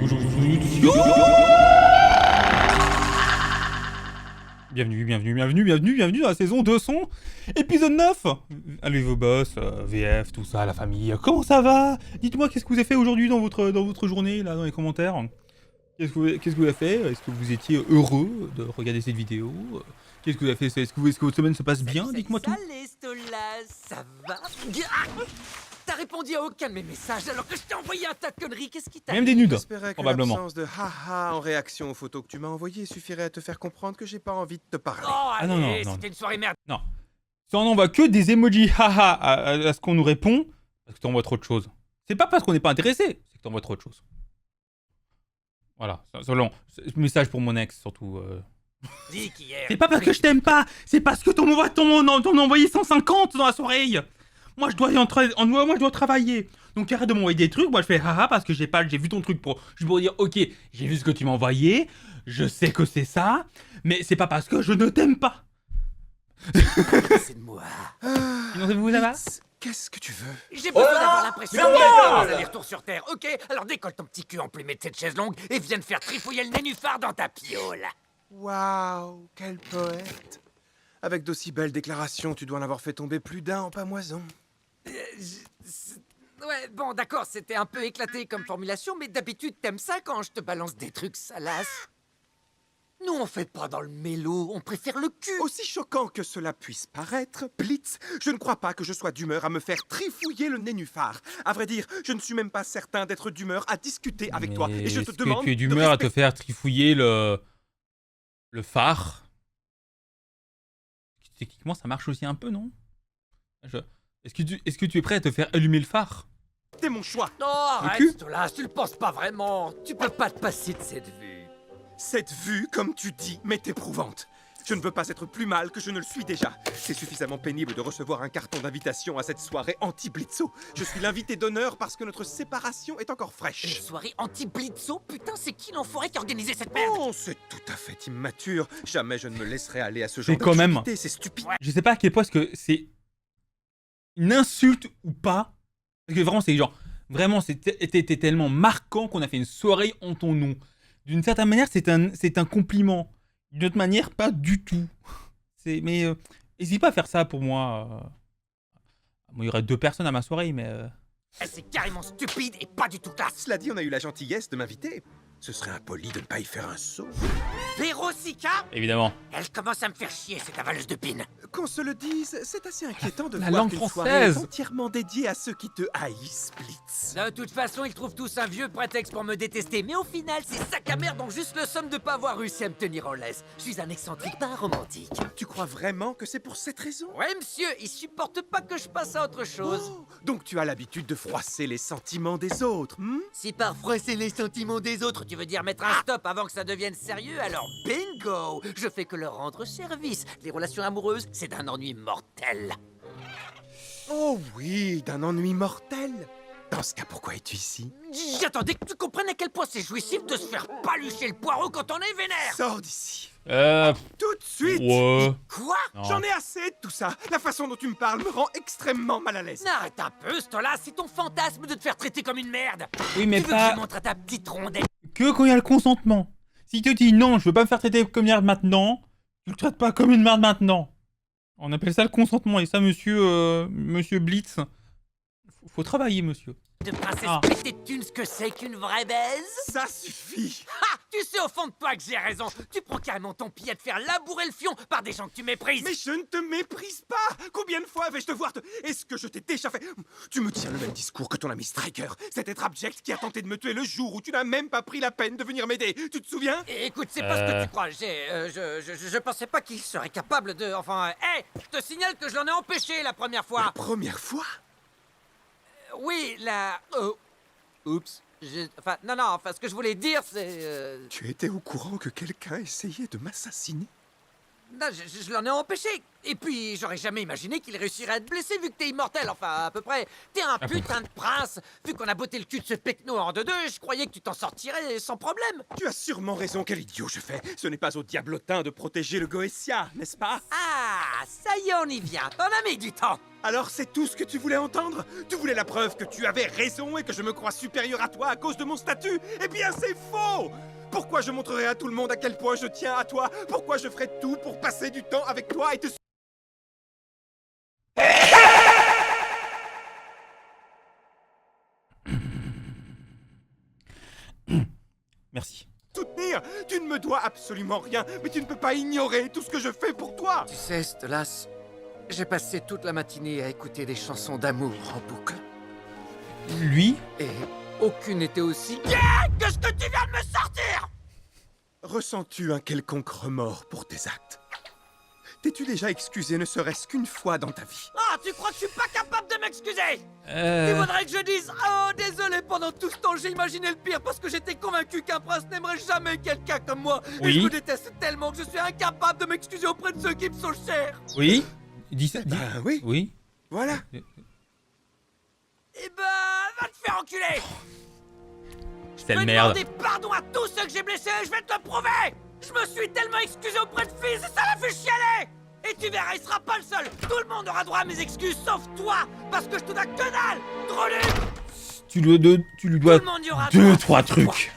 Aujourd'hui, bienvenue dans la saison 200, épisode 9. Allez vos boss, VF, tout ça, la famille, comment ça va? Dites-moi qu'est-ce que vous avez fait aujourd'hui dans votre journée, là, dans les commentaires. Qu'est-ce que vous avez fait? Est-ce que vous étiez heureux de regarder cette vidéo? Qu'est-ce que vous avez fait? Est-ce que votre semaine se passe bien? Dites-moi tout. Salut Stola, ça va? Ah, t'as répondu à aucun de mes messages alors que je t'ai envoyé un tas de conneries, qu'est-ce qui t'a... Même des nudes, J'espérais que probablement. l'absence de haha en réaction aux photos que tu m'as envoyées suffirait à te faire comprendre que j'ai pas envie de te parler. Oh, allez, non. c'était une soirée merde. Non. Si on n'envoie que des emojis haha à ce qu'on nous répond, parce que t'envoies trop de choses. C'est pas parce qu'on n'est pas intéressé, c'est que t'envoies trop de choses. Voilà, selon message pour mon ex surtout. Dis qu'hier... C'est pas parce que je t'aime pas, c'est parce que t'en as envoyé 150 dans la soirée. Moi je dois travailler. Donc arrête de m'envoyer des trucs, moi je fais haha parce que j'ai vu ton truc pour dire ok, j'ai vu ce que tu m'as envoyé, je sais que c'est ça, mais c'est pas parce que je ne t'aime pas. C'est de moi. Sinon vous ça va? Qu'est-ce que tu veux? J'ai besoin d'avoir l'impression de faire des allers-retours sur Terre, ok? Alors décolle ton petit cul emplumé de cette chaise longue et viens de faire trifouiller le nénuphar dans ta piole. Waouh, quel poète! Avec d'aussi belles déclarations, tu dois en avoir fait tomber plus d'un en pamoison. Ouais, bon, d'accord, c'était un peu éclaté comme formulation, mais d'habitude, t'aimes ça quand je te balance des trucs salaces. Nous, on fait pas dans le mélo, on préfère le cul. Aussi choquant que cela puisse paraître, Blitz, je ne crois pas que je sois d'humeur à me faire trifouiller le nénuphar. À vrai dire, je ne suis même pas certain d'être d'humeur à discuter avec toi. Et je te demande. Est-ce que tu es d'humeur à te faire trifouiller le phare? Techniquement, ça marche aussi un peu, non? Est-ce que tu es prêt à te faire allumer le phare? C'est mon choix. Non, arrête, Stolas, tu le penses pas vraiment. Tu peux pas te passer de cette vue. Cette vue, comme tu dis, m'est éprouvante. Je ne veux pas être plus mal que je ne le suis déjà. C'est suffisamment pénible de recevoir un carton d'invitation à cette soirée anti-blitzo. Je suis l'invité d'honneur parce que notre séparation est encore Une fraîche. soirée anti-blitzo? Putain, c'est qui l'enfoiré qui a organisé cette merde? Oh, c'est tout à fait immature. Jamais je ne me laisserai aller à ce genre Mais quand même. d'activité, c'est stupide. Je sais pas à quel point est-ce que c'est une insulte ou pas. Parce que vraiment, c'est genre. Vraiment, c'était tellement marquant qu'on a fait une soirée en ton nom. D'une certaine manière, c'est un compliment. D'une autre manière, pas du tout. Mais n'hésite pas à faire ça pour moi. Bon, il y aurait 2 personnes à ma soirée, mais. C'est carrément stupide et pas du tout classe. Cela dit, on a eu la gentillesse de m'inviter. Ce serait impoli de ne pas y faire un saut. Vérosica, Évidemment. elle commence à me faire chier, cette avaleuse de pine. Qu'on se le dise, c'est assez inquiétant de La voir langue qu'une française. soirée est entièrement dédiée à ceux qui te haïssent, Blitz. De toute façon, ils trouvent tous un vieux prétexte pour me détester, mais au final, c'est sac à merde, donc juste le somme de pas avoir réussi à me tenir en laisse. Je suis un excentrique, pas un romantique. Tu crois vraiment que c'est pour cette raison? Ouais, monsieur, ils supportent pas que je passe à autre chose. Oh, donc tu as l'habitude de froisser les sentiments des autres, Si par froisser les sentiments des autres, tu veux dire mettre un stop avant que ça devienne sérieux, alors bingo! Je fais que leur rendre service. Les relations amoureuses, c'est d'un ennui mortel. Oh oui, d'un ennui mortel. Dans ce cas, pourquoi es-tu ici? J'attendais que tu comprennes à quel point c'est jouissif de se faire palucher le poireau quand on est vénère. Sors d'ici. Tout de suite. Ouais. Quoi? Non. J'en ai assez de tout ça. La façon dont tu me parles me rend extrêmement mal à l'aise. Arrête un peu, Stola, c'est ton fantasme de te faire traiter comme une merde. Oui, mais Tu veux que pas je montre à ta petite rondelle? que quand il y a le consentement. Si tu te dis non, je veux pas me faire traiter comme une merde maintenant, tu le traites pas comme une merde maintenant. On appelle ça le consentement. Et ça, monsieur Blitz, faut travailler, monsieur. De princesse Ah. pétée de thunes, ce que c'est qu'une vraie baise? Ça suffit. Ha! Tu sais au fond de toi que j'ai raison. Tu prends carrément ton pied à te faire labourer le fion par des gens que tu méprises. Mais je ne te méprise pas. Combien de fois vais-je te voir te... Est-ce que je t'ai déjà fait... Tu me tiens le même discours que ton ami Striker, cet être abject qui a tenté de me tuer le jour où tu n'as même pas pris la peine de venir m'aider. Tu te souviens? Écoute, c'est pas ce que tu crois. Je pensais pas qu'il serait capable de... Enfin, hé! Je te signale que je l'en ai empêché la première fois. La première fois? Oui, la... Oups. Enfin, non, ce que je voulais dire, c'est... Tu étais au courant que quelqu'un essayait de m'assassiner? Non, je l'en ai empêché. Et puis, j'aurais jamais imaginé qu'il réussirait à te blesser vu que t'es immortel, enfin, à peu près. T'es un putain de prince. Vu qu'on a botté le cul de ce pecno en deux, je croyais que tu t'en sortirais sans problème. Tu as sûrement raison, quel idiot je fais. Ce n'est pas au diablotin de protéger le Goétia, n'est-ce pas? Ah, ça y est, on y vient. T'en as mis du temps. Alors c'est tout ce que tu voulais entendre? Tu voulais la preuve que tu avais raison et que je me crois supérieur à toi à cause de mon statut? Eh bien c'est faux! Pourquoi je montrerai à tout le monde à quel point je tiens à toi? Pourquoi je ferai tout pour passer du temps avec toi et te... Merci. soutenir? Tu ne me dois absolument rien, mais tu ne peux pas ignorer tout ce que je fais pour toi! Tu sais, Stolas, j'ai passé toute la matinée à écouter des chansons d'amour en boucle. Lui? Et aucune n'était aussi gay que ce que tu viens de me sortir! Ressens-tu un quelconque remords pour tes actes? T'es-tu déjà excusé ne serait-ce qu'une fois dans ta vie? Ah, tu crois que je suis pas capable de m'excuser? Il faudrait que je dise « Oh, désolé, pendant tout ce temps, j'ai imaginé le pire parce que j'étais convaincu qu'un prince n'aimerait jamais quelqu'un comme moi. Oui. Et je me déteste tellement que je suis incapable de m'excuser auprès de ceux qui me sont chers. » Oui? Dis ça. Ben oui, Oui? voilà. Eh ben, va te faire enculer! Je Sale vais merde. demander pardon à tous ceux que j'ai blessés et je vais te le prouver! Je me suis tellement excusé auprès de Fizz et ça l'a fait chialer! Et tu verras, il sera pas le seul! Tout le monde aura droit à mes excuses, sauf toi! Parce que je te dois que dalle! Drôlu! Tu lui dois Tout le monde y aura deux, droit, trois sauf toi. trucs.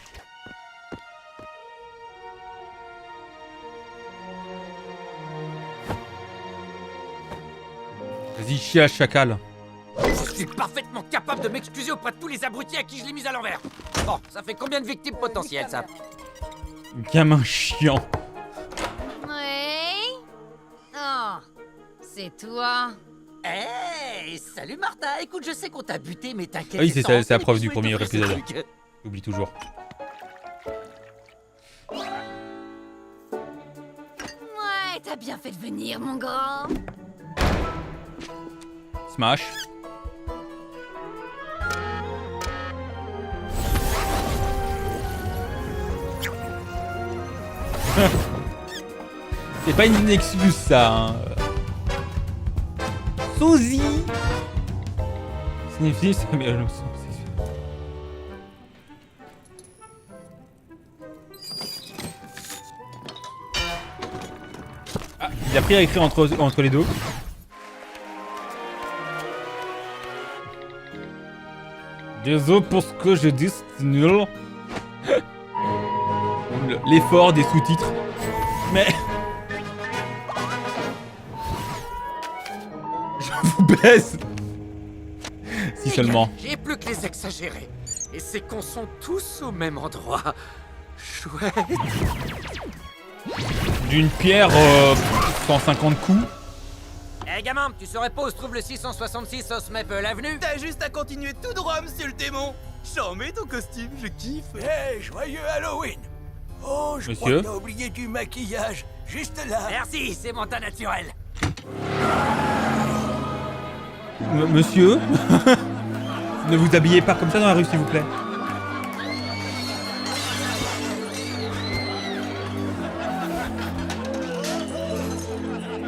Vas-y, chia, chacal. Je suis parfaitement capable de m'excuser auprès de tous les abrutis à qui je l'ai mise à l'envers. Bon, ça fait combien de victimes potentielles, ça? Gamin chiant. Oui. Oh, c'est toi. Hey, salut Martha. Écoute, je sais qu'on t'a buté, mais t'inquiète. Ah oui, c'est ça, ça, c'est la les preuve du bisous et premier t'offrir ce épisode. truc. J'oublie toujours. Ouais, t'as bien fait de venir, mon grand. Smash. C'est pas une excuse ça. Hein. Sosie. Signifie ça, mais non, c'est- Ah, il a pris à écrire entre les deux. Désolé pour ce que je dis, c'est nul. L'effort des sous-titres. Mais... Je vous baisse. Si seulement. J'ai plus que les exagérer. Et ces cons sont tous au même endroit. Chouette. D'une pierre, 150 coups. Eh gamin, tu saurais pas où se trouve le 666 Os Maple Avenue? T'as juste à continuer tout droit, monsieur le démon. J'en mets ton costume, je kiffe. Hey, joyeux Halloween. Oh, je crois Monsieur que t'as oublié du maquillage, juste là. Merci, c'est mon teint naturel. Monsieur ne vous habillez pas comme ça dans la rue, s'il vous plaît.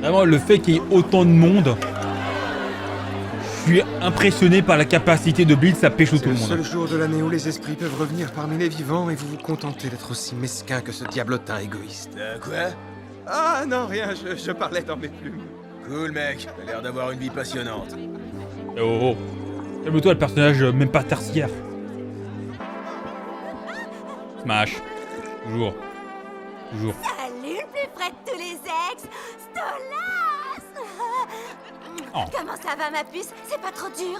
Vraiment, le fait qu'il y ait autant de monde, je suis impressionné par la capacité de Blitz à pécho C'est tout le le monde. seul jour de l'année où les esprits peuvent revenir parmi les vivants et vous vous contentez d'être aussi mesquin que ce diablotin égoïste. Quoi? Ah non, rien, je parlais dans mes plumes. Cool, mec. T'as l'air d'avoir une vie passionnante. Oh, oh. Calme-toi, le personnage même pas tertiaire. Smash. Toujours. Toujours. Salut, le plus près de tous les ex, Stolas. Oh. Comment ça va, ma puce? C'est pas trop dur?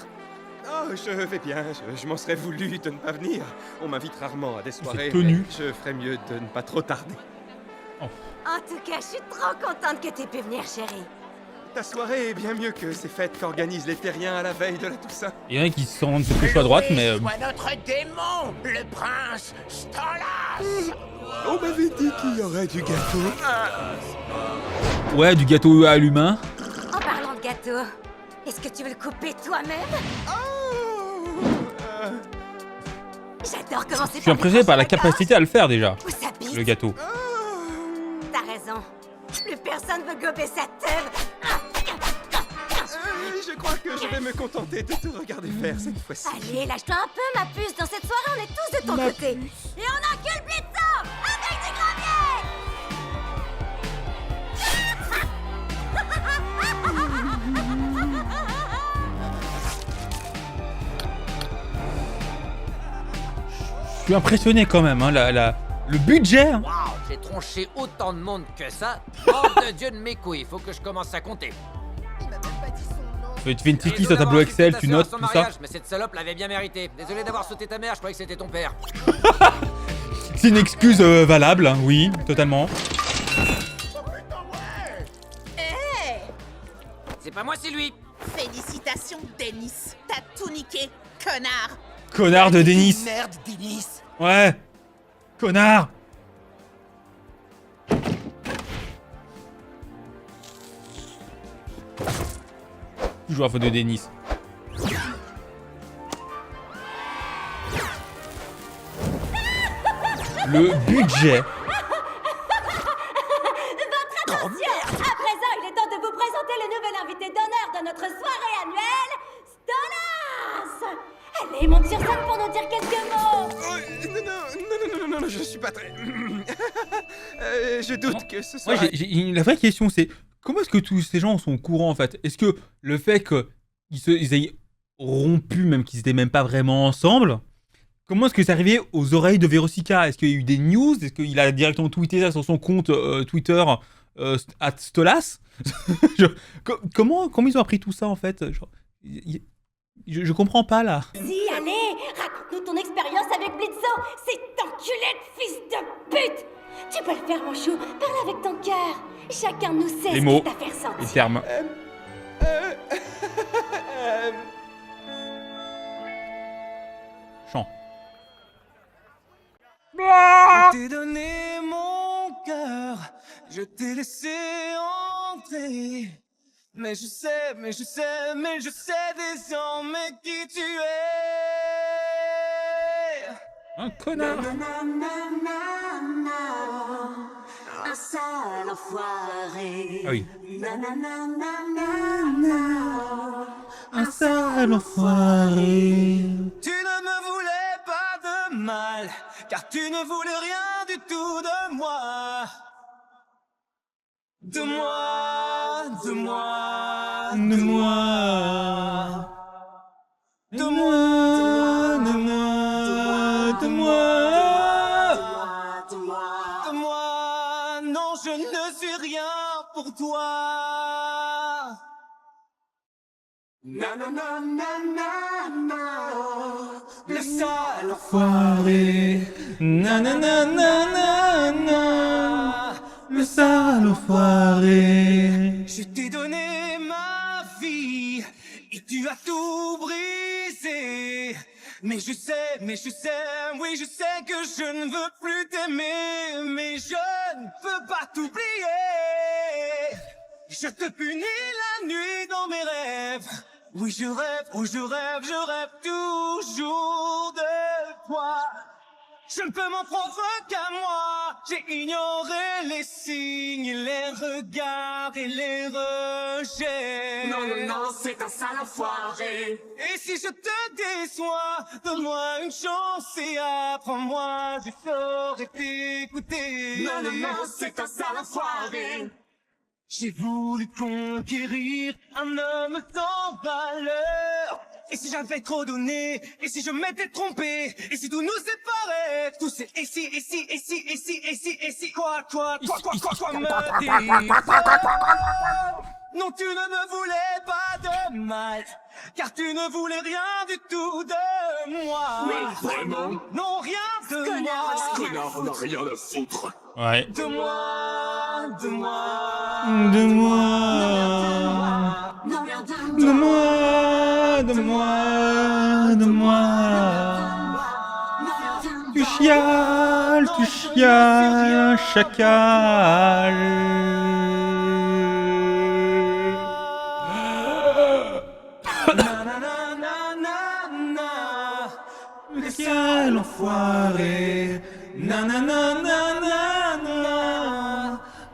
Oh, je vais bien, je m'en serais voulu de ne pas venir. On m'invite rarement à des soirées, tenue. mais je ferais mieux de ne pas trop tarder. En tout cas, je suis trop contente que t'aies pu venir, chérie. Ta soirée est bien mieux que ces fêtes qu'organisent les terriens à la veille de la Toussaint. Il y en a qui se rendent se pécho à droite, mais... Soit notre démon, le prince Stolas. On m'avait dit qu'il y aurait du gâteau. Ouais, du gâteau à l'humain. En parlant de gâteau, est-ce que tu veux le couper toi-même? J'adore commencer Je suis impressionné par la capacité à le faire déjà, Où ça pique? le gâteau. T'as raison. Plus personne veut gober sa teub. Je crois que je vais me contenter de te regarder faire cette fois-ci. Allez, lâche-toi un peu, ma puce. Dans cette soirée, on est tous de ton côté. Et on encule Blitzo avec du gravier. suis impressionné quand même, hein, le budget. Hein. Waouh, j'ai tronché autant de monde que ça. Bande de Dieu de mes couilles, faut que je commence à compter. Tu fais une tiki sur tableau Excel, tu notes, tout ça. Mais cette salope l'avait bien mérité. Désolé d'avoir sauté ta mère, je croyais que c'était ton père. C'est une excuse valable, hein, oui, totalement. Hé C'est pas moi, c'est lui. Félicitations, Denis. T'as tout niqué, connard. Connard de Denis. Merde, Denis. Ouais. Connard. Toujours la faute de Denis. Le budget. À présent, il est temps de vous présenter le nouvel invité d'honneur de notre soirée annuelle, Stolas. Allez, monte sur scène pour nous dire quelques mots. Oh, non, je suis pas très... je doute que ce soit... Moi, la vraie question, c'est comment est-ce que tous ces gens sont au courant, en fait? Est-ce que le fait qu'ils aient rompu, même qu'ils étaient même pas vraiment ensemble, comment est-ce que c'est arrivé aux oreilles de Verosika? Est-ce qu'il y a eu des news? Est-ce qu'il a directement tweeté ça sur son compte Twitter @Stolas? Comment ils ont appris tout ça, en fait? Genre, je comprends pas, là. Si, allez, raconte-nous ton expérience avec Blitzo, cet enculé de fils de pute. Tu peux le faire, mon chou, parle avec ton cœur. Chacun de nous sait Les ce mots, qu'il t'a fait ressentir. les termes. Chant. Je t'ai donné mon cœur, je t'ai laissé entrer. Mais je sais désormais qui tu es. Un connard. Un sale enfoiré. Ah oui. Un sale enfoiré. Tu ne me voulais pas de mal, car tu ne voulais rien du tout de moi. De moi, de moi, De moi. De moi. De moi. De moi. de moi. Non, je ne suis rien pour toi. Le sale Enfoiré. Nanana. Le sale enfoiré. Je t'ai donné ma vie et tu as tout brisé. Mais je sais, oui je sais que je ne veux plus t'aimer. Mais je ne peux pas t'oublier. Je te punis la nuit dans mes rêves. Oui je rêve toujours de toi. Je ne peux m'en prendre qu'à moi. J'ai ignoré les signes, les regards et les rejets. Non, c'est un sale enfoiré. Et si je te déçois, donne-moi une chance et apprends-moi, je saurai t'écouter. Non, c'est un sale enfoiré. J'ai voulu conquérir un homme sans valeur. Et si j'avais trop donné, et si je m'étais trompé, et si tout nous séparait, tout c'est et si, quoi me dis. Non, tu ne me voulais pas de mal, car tu ne voulais rien du tout de moi. Mais vraiment? Non, rien de moi. Ce connard n'a rien à foutre. Ouais. De moi. De moi. De moi. Tu chiales, un chacal. Le ciel enfoiré. Nanana.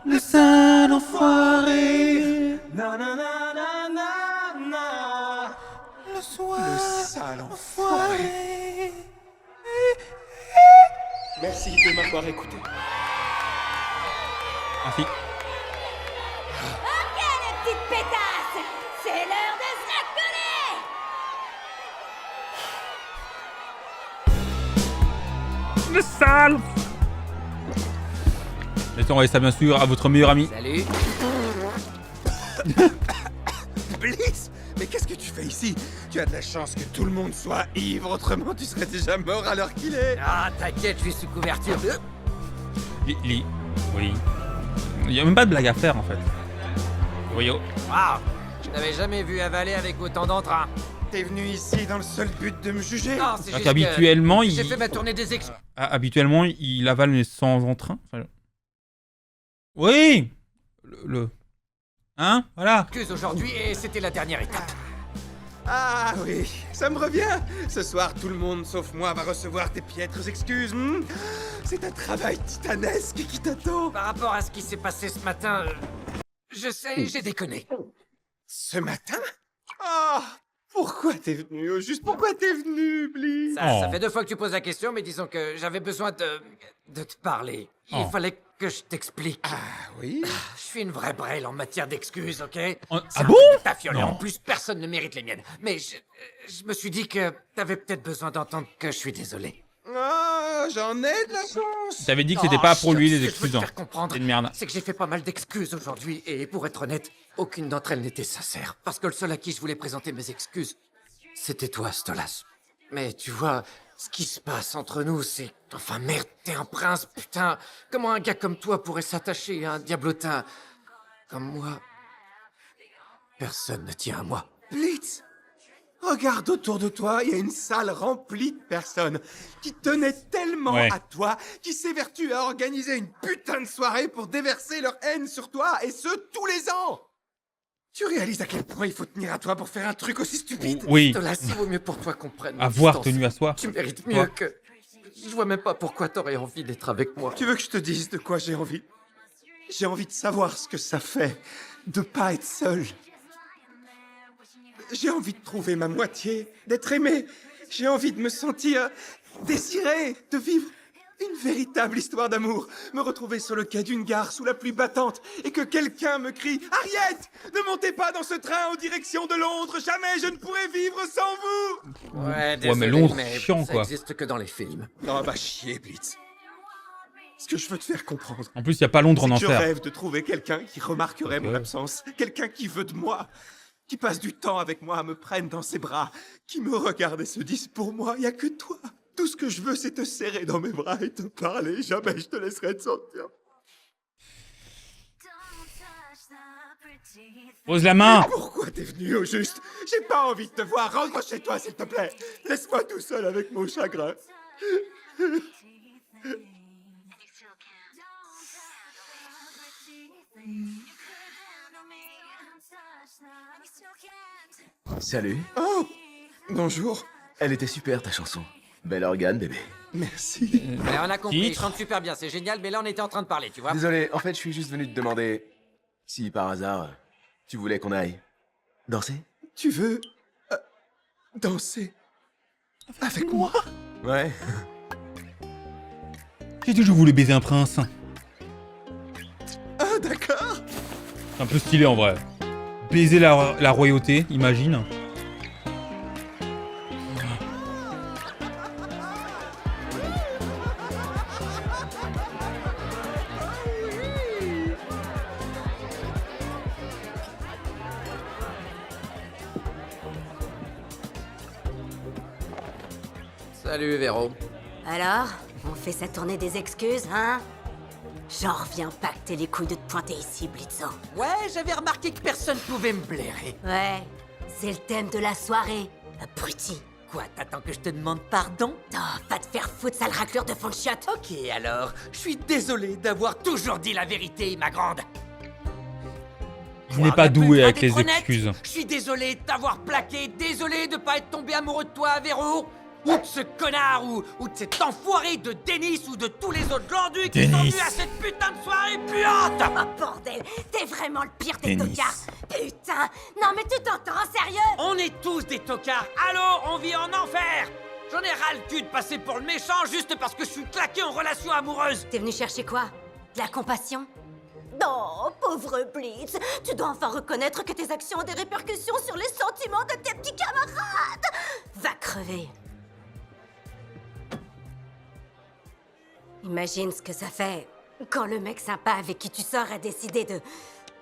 Le sale enfoiré. Le soir. Le sale enfoiré. Merci de m'avoir écouté. Merci. Ok, les petites pétasses, c'est l'heure de se raconter. le sale. Laissez envoyer ça bien sûr à votre meilleur ami. Salut. Blitz! Mais qu'est-ce que tu fais ici? Tu as de la chance que tout le monde soit ivre, autrement tu serais déjà mort à l'heure qu'il est. Ah, t'inquiète, je suis sous couverture. Oui. Il y a même pas de blague à faire en fait. Oui, oh. Waouh, je t'avais jamais vu avaler avec autant d'entrain. T'es venu ici dans le seul but de me juger? Non, c'est Donc, juste habituellement, que il... j'ai fait ma tournée des excuses. Habituellement, il avale mais sans entrain. Enfin, oui. Hein? Voilà. Aujourd'hui et c'était la dernière étape. Ah oui, ça me revient. Ce soir, tout le monde, sauf moi, va recevoir tes piètres excuses. C'est un travail titanesque qui t'attend. Par rapport à ce qui s'est passé ce matin, je sais, j'ai déconné. Ce matin? Ah, pourquoi t'es venu au juste? Pourquoi t'es venu, Blitz? Ça Oh. fait 2 fois que tu poses la question, mais disons que j'avais besoin de te parler. Il Oh. fallait que je t'explique. Ah oui? Je suis une vraie brêle en matière d'excuses, ok? Ah C'est un bon? truc de ta fiole, et Non. en plus, personne ne mérite les miennes. Mais je me suis dit que t'avais peut-être besoin d'entendre que je suis désolé. Ah, j'en ai de la chance. T'avais dit que c'était pas pour lui les excuses. Ce que je veux te hein. faire comprendre, C'est une merde. c'est que j'ai fait pas mal d'excuses aujourd'hui, et pour être honnête, aucune d'entre elles n'était sincère. Parce que le seul à qui je voulais présenter mes excuses, c'était toi, Stolas. Mais tu vois, ce qui se passe entre nous, c'est... Enfin merde, t'es un prince, putain. Comment un gars comme toi pourrait s'attacher à un diablotin comme moi? Personne ne tient à moi. Blitz, regarde autour de toi, il y a une salle remplie de personnes qui tenaient tellement Ouais. à toi, qui s'évertuent à organiser une putain de soirée pour déverser leur haine sur toi, et ce, tous les ans. Tu réalises à quel point il faut tenir à toi pour faire un truc aussi stupide? Oui. Stolas, il vaut mieux pour toi qu'on prenne nos Avoir distances. tenu à soi. Tu mérites Toi. mieux que... Je vois même pas pourquoi t'aurais envie d'être avec moi. Tu veux que je te dise de quoi j'ai envie? J'ai envie de savoir ce que ça fait de pas être seul. J'ai envie de trouver ma moitié, d'être aimé. J'ai envie de me sentir désiré, de vivre une véritable histoire d'amour. Me retrouver sur le quai d'une gare sous la pluie battante et que quelqu'un me crie « Harriet, ne montez pas dans ce train en direction de Londres, jamais je ne pourrai vivre sans vous !» Ouais, mais désolé, Londres, mais chiant, ça quoi. existe que dans les films. Non, bah chier, Blitz. Ce que je veux te faire comprendre, En plus, il y a pas Londres en c'est que je enfer. rêve de trouver quelqu'un qui remarquerait mon Ok. absence, quelqu'un qui veut de moi, qui passe du temps avec moi, me prenne dans ses bras, qui me regarde et se dise pour moi, il y a que toi. Tout ce que je veux, c'est te serrer dans mes bras et te parler. Jamais je te laisserai te sortir. Pose la main. Pourquoi t'es venu au juste? J'ai pas envie de te voir. Rentre chez toi, s'il te plaît. Laisse-moi tout seul avec mon chagrin. Salut. Oh, bonjour. Elle était super ta chanson. Bel organe, bébé. Merci. Mais on a compris, il Titre. chante super bien, c'est génial, mais là on était en train de parler, tu vois. Désolé, en fait, je suis juste venu te demander si par hasard tu voulais qu'on aille danser. Tu veux danser avec moi? Ouais. J'ai toujours voulu baiser un prince. Ah, d'accord. C'est un peu stylé en vrai. Baiser la royauté, imagine. Salut Véro. Alors, on fait sa tournée des excuses, hein? J'en reviens pas que t'aies les couilles de te pointer ici, Blitzo. Ouais, j'avais remarqué que personne pouvait me blairer. Ouais, c'est le thème de la soirée. Abruti. Quoi, t'attends que je te demande pardon? Oh, va te faire foutre, sale raclure de fond de chiotte. Ok alors, je suis désolé d'avoir toujours dit la vérité, ma grande. Il n'est pas doué avec les D'être honnête, excuses. Je suis désolé de t'avoir plaqué, désolé de pas être tombé amoureux de toi, Véro. Ou de ce connard, ou de cet enfoiré de Denis, ou de tous les autres glandus qui sont Denis. venus à cette putain de soirée puante. Oh bordel, t'es vraiment le pire des Denis. tocards. Putain, non mais tu t'entends, sérieux? On est tous des tocards. Allô, on vit en enfer. J'en ai ras le cul de passer pour le méchant juste parce que je suis claqué en relation amoureuse. T'es venu chercher quoi? De la compassion? Non, pauvre Blitz, tu dois enfin reconnaître que tes actions ont des répercussions sur les sentiments de tes petits camarades. Va crever. Imagine ce que ça fait quand le mec sympa avec qui tu sors a décidé de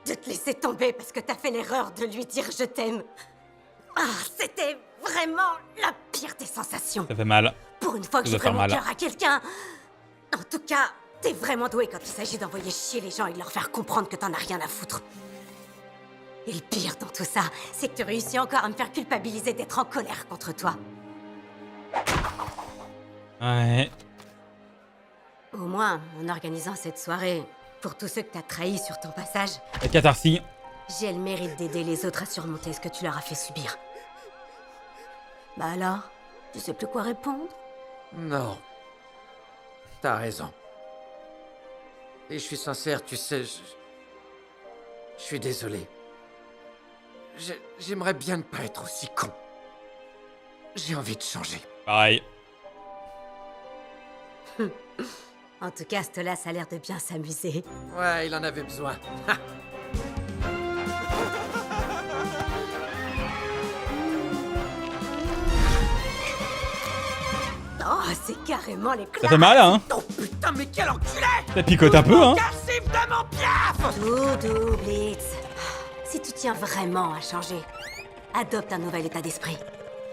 te laisser tomber parce que t'as fait l'erreur de lui dire je t'aime. Ah, c'était vraiment la pire des sensations. Ça fait mal. Pour une fois que Ça doit j'ouvrais faire mon mal. cœur à quelqu'un. En tout cas, t'es vraiment doué quand il s'agit d'envoyer chier les gens et de leur faire comprendre que t'en as rien à foutre. Et le pire dans tout ça, c'est que tu réussis encore à me faire culpabiliser d'être en colère contre toi. Ouais. Au moins, en organisant cette soirée, pour tous ceux que t'as trahis sur ton passage, La catharsis. j'ai le mérite d'aider les autres à surmonter ce que tu leur as fait subir. Bah alors, tu sais plus quoi répondre? Non. T'as raison. Et je suis sincère, tu sais, je suis désolé. J'aimerais bien ne pas être aussi con. J'ai envie de changer. Pareil. En tout cas, Stolas a l'air de bien s'amuser. Ouais, il en avait besoin. Oh, c'est carrément les Ça fait mal, hein. Oh putain, mais quel enculé! Ça picote un peu, hein. Cassif de mon piaf! Doudou, Blitz. Si tu tiens vraiment à changer, adopte un nouvel état d'esprit.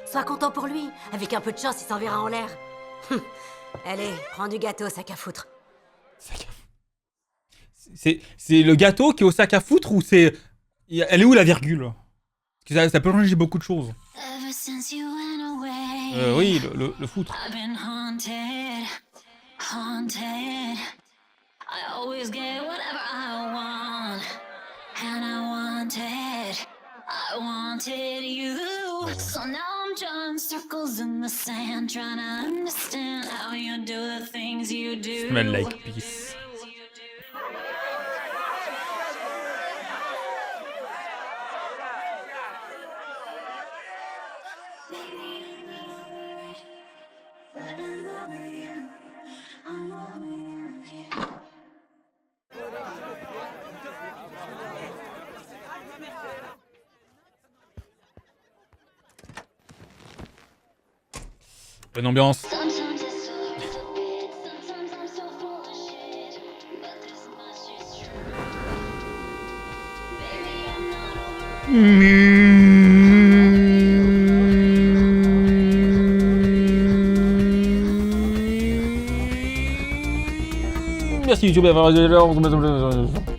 Sois content pour lui. Avec un peu de chance, il s'enverra en l'air. Allez, prends du gâteau, sac à foutre. C'est le gâteau qui est au sac à foutre ou c'est... Elle est où la virgule? Parce que ça peut changer beaucoup de choses. Oui, le foutre. I've been haunted, haunted. I always get whatever I want, and I wanted you. So now I'm drawing circles in the sand, trying to understand how you do the things you do. Smell like peace. Bonne ambiance. Sometimes it's so hard to forget, sometimes I'm so full of shit, but this much is true. Baby, I'm not over. Merci YouTube d'avoir regardé.